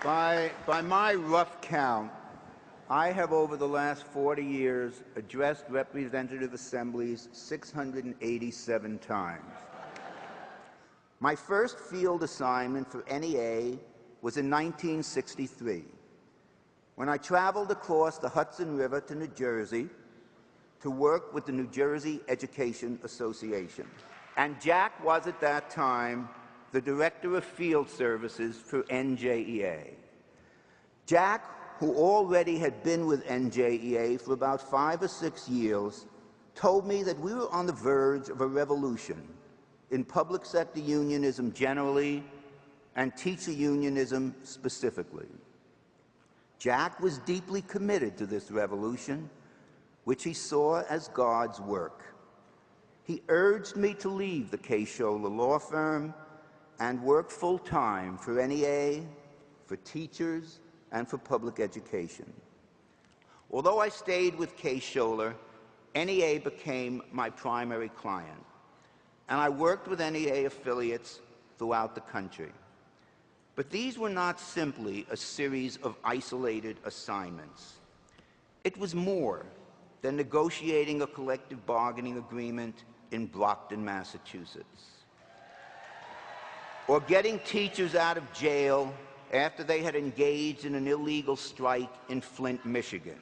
By my rough count, I have over the last 40 years addressed representative assemblies 687 times. My first field assignment for NEA was in 1963, when I traveled across the Hudson River to New Jersey to work with the New Jersey Education Association. And Jack was at that time the Director of Field Services for NJEA. Jack, who already had been with NJEA for about 5 or 6 years, told me that we were on the verge of a revolution in public sector unionism generally and teacher unionism specifically. Jack was deeply committed to this revolution, which he saw as God's work. He urged me to leave the Case-Showler law firm and work full-time for NEA, for teachers, and for public education. Although I stayed with Case-Showler, NEA became my primary client, and I worked with NEA affiliates throughout the country. But these were not simply a series of isolated assignments. It was more than negotiating a collective bargaining agreement in Brockton, Massachusetts, or getting teachers out of jail after they had engaged in an illegal strike in Flint, Michigan,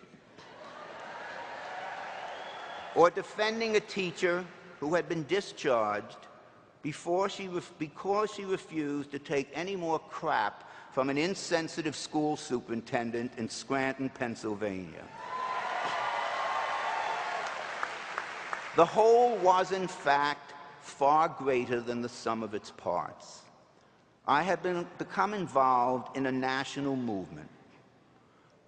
or defending a teacher who had been discharged because she refused to take any more crap from an insensitive school superintendent in Scranton, Pennsylvania. The whole was, in fact, far greater than the sum of its parts. I had become involved in a national movement,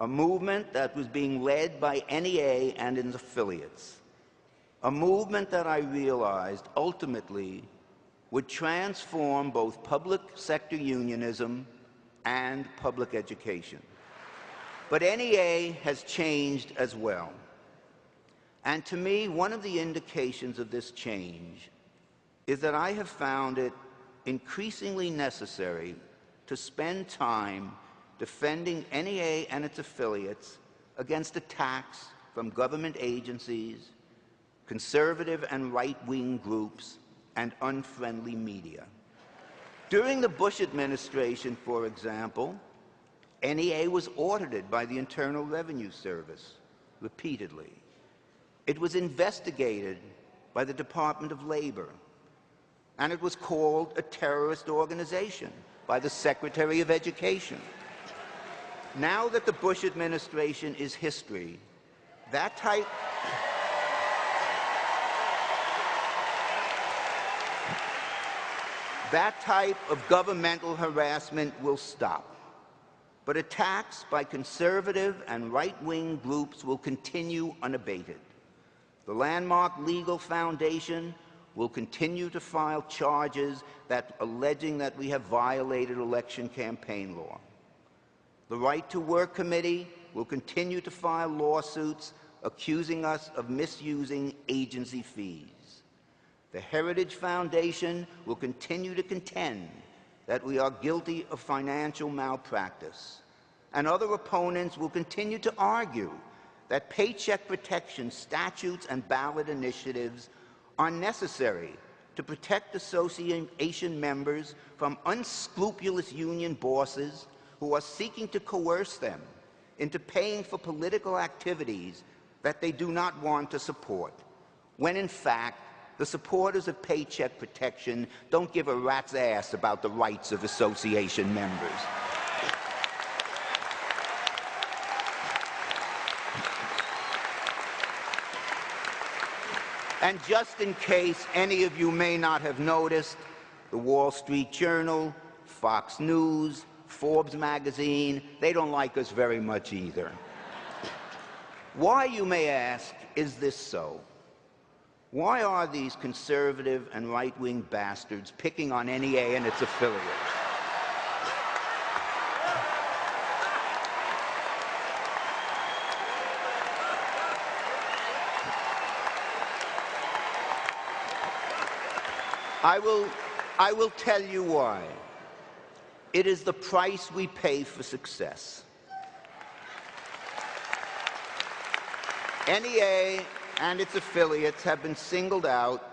a movement that was being led by NEA and its affiliates, a movement that I realized ultimately would transform both public sector unionism and public education. But NEA has changed as well. And to me, one of the indications of this change is that I have found it increasingly necessary to spend time defending NEA and its affiliates against attacks from government agencies, conservative and right-wing groups, and unfriendly media. During the Bush administration, for example, NEA was audited by the Internal Revenue Service repeatedly. It was investigated by the Department of Labor, and it was called a terrorist organization by the Secretary of Education. Now that the Bush administration is history, that type of governmental harassment will stop. But attacks by conservative and right-wing groups will continue unabated. The Landmark Legal Foundation will continue to file charges alleging that we have violated election campaign law. The Right to Work Committee will continue to file lawsuits accusing us of misusing agency fees. The Heritage Foundation will continue to contend that we are guilty of financial malpractice. And other opponents will continue to argue that paycheck protection statutes and ballot initiatives are necessary to protect association members from unscrupulous union bosses who are seeking to coerce them into paying for political activities that they do not want to support, when in fact the supporters of paycheck protection don't give a rat's ass about the rights of association members. And just in case any of you may not have noticed, the Wall Street Journal, Fox News, Forbes magazine, they don't like us very much either. Why, you may ask, is this so? Why are these conservative and right-wing bastards picking on NEA and its affiliates? I will tell you why. It is the price we pay for success. NEA and its affiliates have been singled out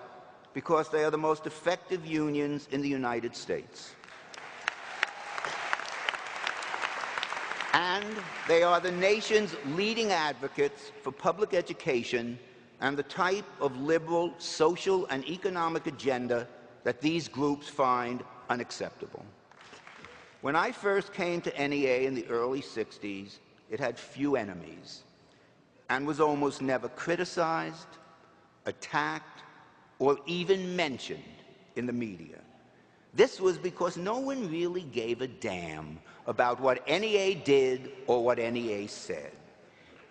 because they are the most effective unions in the United States. And they are the nation's leading advocates for public education and the type of liberal social and economic agenda that these groups find unacceptable. When I first came to NEA in the early 60s, it had few enemies and was almost never criticized, attacked, or even mentioned in the media. This was because no one really gave a damn about what NEA did or what NEA said.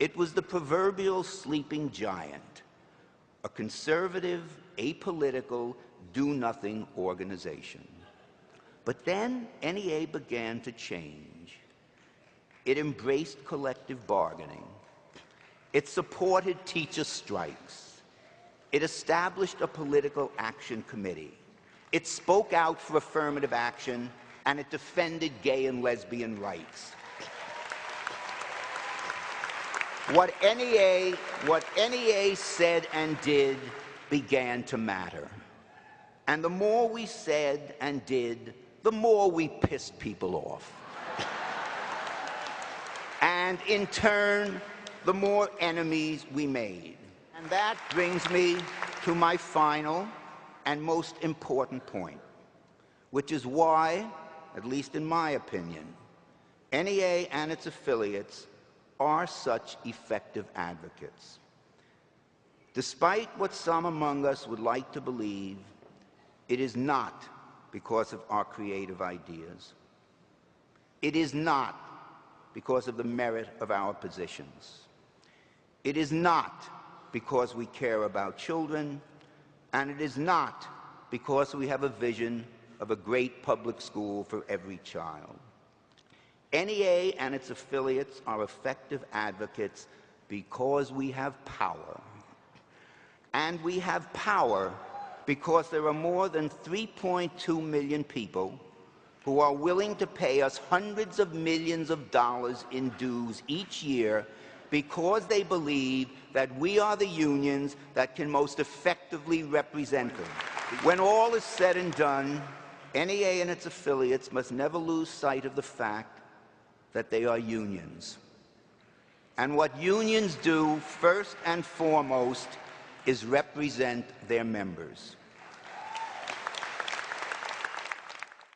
It was the proverbial sleeping giant, a conservative, apolitical, do-nothing organization. But then NEA began to change. It embraced collective bargaining. It supported teacher strikes. It established a political action committee. It spoke out for affirmative action, and it defended gay and lesbian rights. What NEA said and did began to matter. And the more we said and did, the more we pissed people off. And in turn, the more enemies we made. And that brings me to my final and most important point, which is why, at least in my opinion, NEA and its affiliates are such effective advocates. Despite what some among us would like to believe, it is not because of our creative ideas. It is not because of the merit of our positions. It is not because we care about children, and it is not because we have a vision of a great public school for every child. NEA and its affiliates are effective advocates because we have power. And we have power because there are more than 3.2 million people who are willing to pay us hundreds of millions of dollars in dues each year because they believe that we are the unions that can most effectively represent them. When all is said and done, NEA and its affiliates must never lose sight of the fact that they are unions. And what unions do, first and foremost, is represent their members.